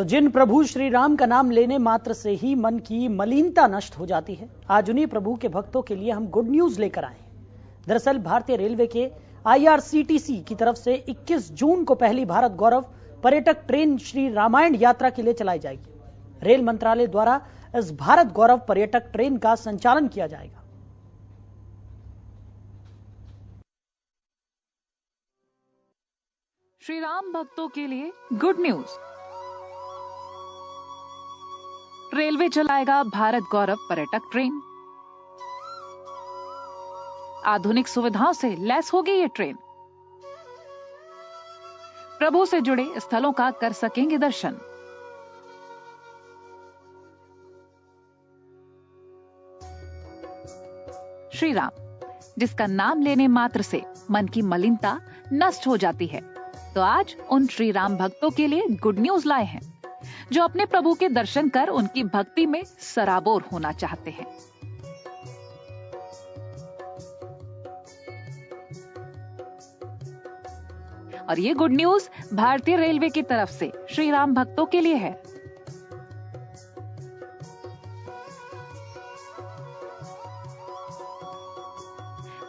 तो जिन प्रभु श्री राम का नाम लेने मात्र से ही मन की मलिनता नष्ट हो जाती है, आज उन्हीं प्रभु के भक्तों के लिए हम गुड न्यूज लेकर आए हैं। दरअसल भारतीय रेलवे के IRCTC की तरफ से 21 जून को पहली भारत गौरव पर्यटक ट्रेन श्री रामायण यात्रा के लिए चलाई जाएगी। रेल मंत्रालय द्वारा इस भारत गौरव पर्यटक ट्रेन का संचालन किया जाएगा। श्री राम भक्तों के लिए गुड न्यूज। रेलवे चलाएगा भारत गौरव पर्यटक ट्रेन। आधुनिक सुविधाओं से लैस होगी ये ट्रेन। प्रभु से जुड़े स्थलों का कर सकेंगे दर्शन। श्री राम, जिसका नाम लेने मात्र से मन की मलिनता नष्ट हो जाती है, तो आज उन श्री राम भक्तों के लिए गुड न्यूज लाए हैं जो अपने प्रभु के दर्शन कर उनकी भक्ति में सराबोर होना चाहते हैं। और ये गुड न्यूज भारतीय रेलवे की तरफ से श्री राम भक्तों के लिए है।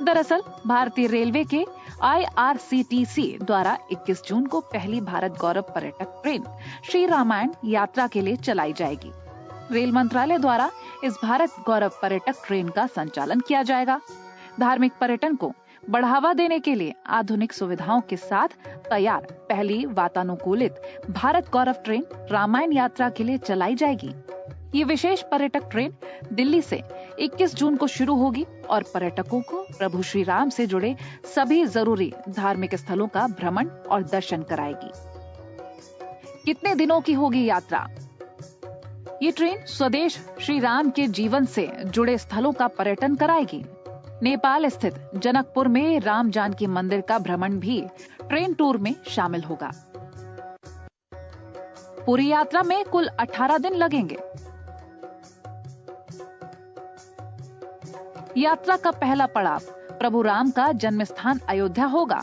दरअसल भारतीय रेलवे के IRCTC द्वारा 21 जून को पहली भारत गौरव पर्यटक ट्रेन श्री रामायण यात्रा के लिए चलाई जाएगी। रेल मंत्रालय द्वारा इस भारत गौरव पर्यटक ट्रेन का संचालन किया जाएगा। धार्मिक पर्यटन को बढ़ावा देने के लिए आधुनिक सुविधाओं के साथ तैयार पहली वातानुकूलित भारत गौरव ट्रेन रामायण यात्रा के लिए चलाई जाएगी। ये विशेष पर्यटक ट्रेन दिल्ली से 21 जून को शुरू होगी और पर्यटकों को प्रभु श्री राम से जुड़े सभी जरूरी धार्मिक स्थलों का भ्रमण और दर्शन कराएगी। कितने दिनों की होगी यात्रा? ये ट्रेन स्वदेश श्री राम के जीवन से जुड़े स्थलों का पर्यटन कराएगी। नेपाल स्थित जनकपुर में राम जानकी मंदिर का भ्रमण भी ट्रेन टूर में शामिल होगा। पूरी यात्रा में कुल 18 दिन लगेंगे। यात्रा का पहला पड़ाव प्रभु राम का जन्म स्थान अयोध्या होगा,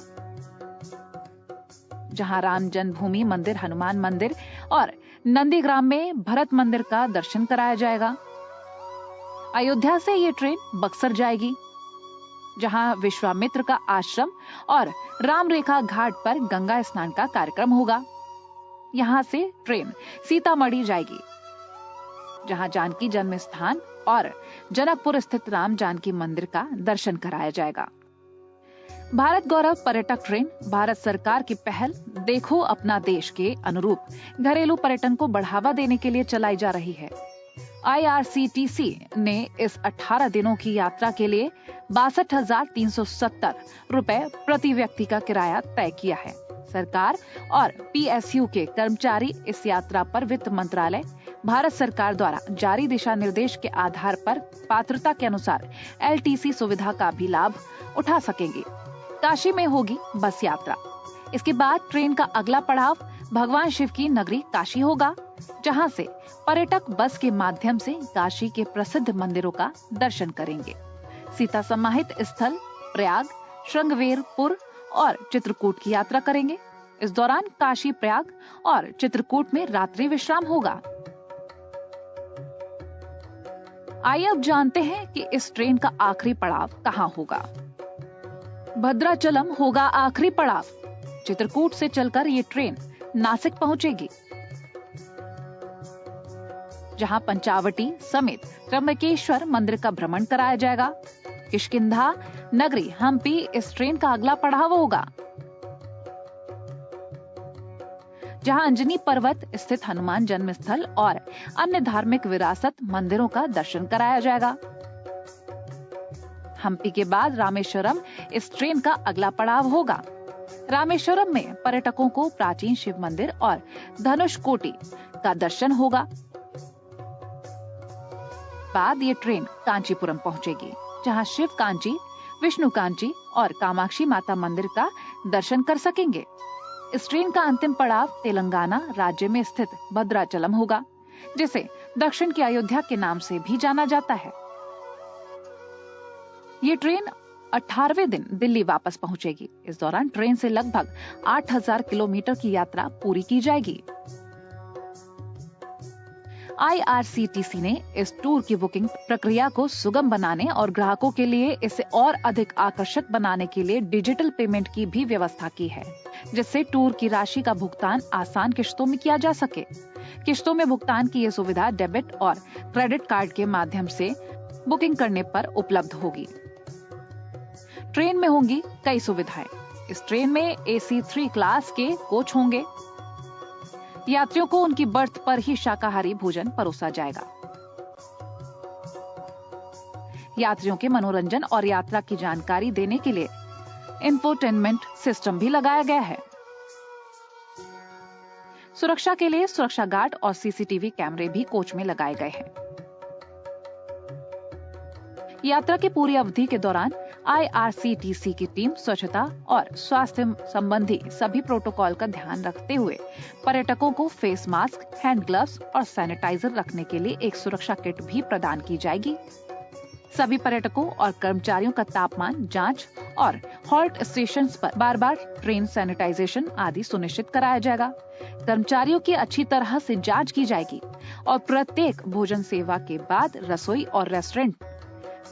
जहां राम जन्मभूमि मंदिर, हनुमान मंदिर और नंदीग्राम में भरत मंदिर का दर्शन कराया जाएगा। अयोध्या से ये ट्रेन बक्सर जाएगी, जहां विश्वामित्र का आश्रम और राम रेखा घाट पर गंगा स्नान का कार्यक्रम होगा। यहां से ट्रेन सीतामढ़ी जाएगी, जहां जानकी जन्म स्थान और जनकपुर स्थित राम जानकी मंदिर का दर्शन कराया जाएगा। भारत गौरव पर्यटक ट्रेन भारत सरकार की पहल देखो अपना देश के अनुरूप घरेलू पर्यटन को बढ़ावा देने के लिए चलाई जा रही है। IRCTC ने इस 18 दिनों की यात्रा के लिए 62,370 रुपए प्रति व्यक्ति का किराया तय किया है। सरकार और PSU के कर्मचारी इस यात्रा पर वित्त मंत्रालय, भारत सरकार द्वारा जारी दिशा निर्देश के आधार पर पात्रता के अनुसार LTC सुविधा का भी लाभ उठा सकेंगे। काशी में होगी बस यात्रा। इसके बाद ट्रेन का अगला पड़ाव भगवान शिव की नगरी काशी होगा, जहां से पर्यटक बस के माध्यम से काशी के प्रसिद्ध मंदिरों का दर्शन करेंगे। सीता समाहित स्थल प्रयाग, श्रृंगवेरपुर और चित्रकूट की यात्रा करेंगे। इस दौरान काशी, प्रयाग और चित्रकूट में रात्रि विश्राम होगा। आइए अब जानते हैं कि इस ट्रेन का आखिरी पड़ाव कहां होगा। भद्राचलम होगा आखिरी पड़ाव। चित्रकूट से चलकर ये ट्रेन नासिक पहुंचेगी, जहां पंचावटी समेत त्र्यंबकेश्वर मंदिर का भ्रमण कराया जाएगा। किष्किंधा नगरी हम्पी इस ट्रेन का अगला पड़ाव होगा, जहां अंजनी पर्वत स्थित हनुमान जन्म स्थल और अन्य धार्मिक विरासत मंदिरों का दर्शन कराया जाएगा। हम्पी के बाद रामेश्वरम इस ट्रेन का अगला पड़ाव होगा। रामेश्वरम में पर्यटकों को प्राचीन शिव मंदिर और धनुषकोटि का दर्शन होगा। बाद ये ट्रेन कांचीपुरम पहुंचेगी, जहां शिव कांची, विष्णु कांची और कामाक्षी माता मंदिर का दर्शन कर सकेंगे। इस ट्रेन का अंतिम पड़ाव तेलंगाना राज्य में स्थित भद्राचलम होगा, जिसे दक्षिण की अयोध्या के नाम से भी जाना जाता है। ये ट्रेन 18वें दिन दिल्ली वापस पहुंचेगी। इस दौरान ट्रेन से लगभग 8,000 किलोमीटर की यात्रा पूरी की जाएगी। IRCTC ने इस टूर की बुकिंग प्रक्रिया को सुगम बनाने और ग्राहकों के लिए इसे और अधिक आकर्षक बनाने के लिए डिजिटल पेमेंट की भी व्यवस्था की है, जिससे टूर की राशि का भुगतान आसान किश्तों में किया जा सके। किश्तों में भुगतान की ये सुविधा डेबिट और क्रेडिट कार्ड के माध्यम से बुकिंग करने पर उपलब्ध होगी। ट्रेन में होंगी कई सुविधाएं। इस ट्रेन में AC 3 क्लास के कोच होंगे। यात्रियों को उनकी बर्थ पर ही शाकाहारी भोजन परोसा जाएगा। यात्रियों के मनोरंजन और यात्रा की जानकारी देने के लिए इंफोटेनमेंट सिस्टम भी लगाया गया है। सुरक्षा के लिए सुरक्षा गार्ड और CCTV कैमरे भी कोच में लगाए गए हैं। यात्रा की पूरी अवधि के दौरान IRCTC की टीम स्वच्छता और स्वास्थ्य संबंधी सभी प्रोटोकॉल का ध्यान रखते हुए पर्यटकों को फेस मास्क, हैंड ग्लव्स और सैनिटाइजर रखने के लिए एक सुरक्षा किट भी प्रदान की जाएगी। सभी पर्यटकों और कर्मचारियों का तापमान जांच और हॉल्ट स्टेशंस पर बार-बार ट्रेन सैनिटाइजेशन आदि सुनिश्चित कराया जाएगा। कर्मचारियों की अच्छी तरह से जांच की जाएगी और प्रत्येक भोजन सेवा के बाद रसोई और रेस्टोरेंट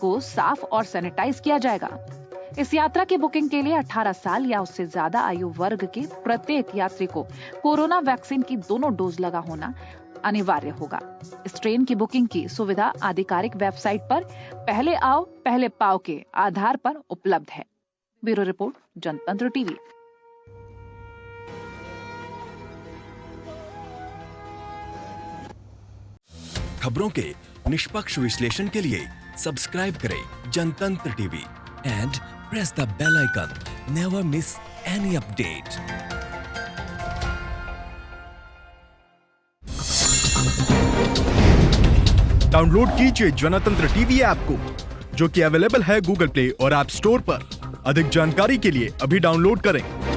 को साफ और सैनिटाइज किया जाएगा। इस यात्रा की बुकिंग के लिए 18 साल या उससे ज्यादा आयु वर्ग के प्रत्येक यात्री को कोरोना वैक्सीन की दोनों डोज लगा होना अनिवार्य होगा। इस ट्रेन की बुकिंग की सुविधा आधिकारिक वेबसाइट पर पहले आओ पहले पाओ के आधार पर उपलब्ध है। Bureau report, Janatantra TV. खबरों के निष्पक्ष विश्लेषण के लिए सब्सक्राइब करें Janatantra TV and press the bell icon. Never miss any update. Download कीजिए जनतंत्र टीवी ऐप को, जो कि अवेलेबल है गूगल प्ले और ऐप स्टोर पर। अधिक जानकारी के लिए अभी डाउनलोड करें।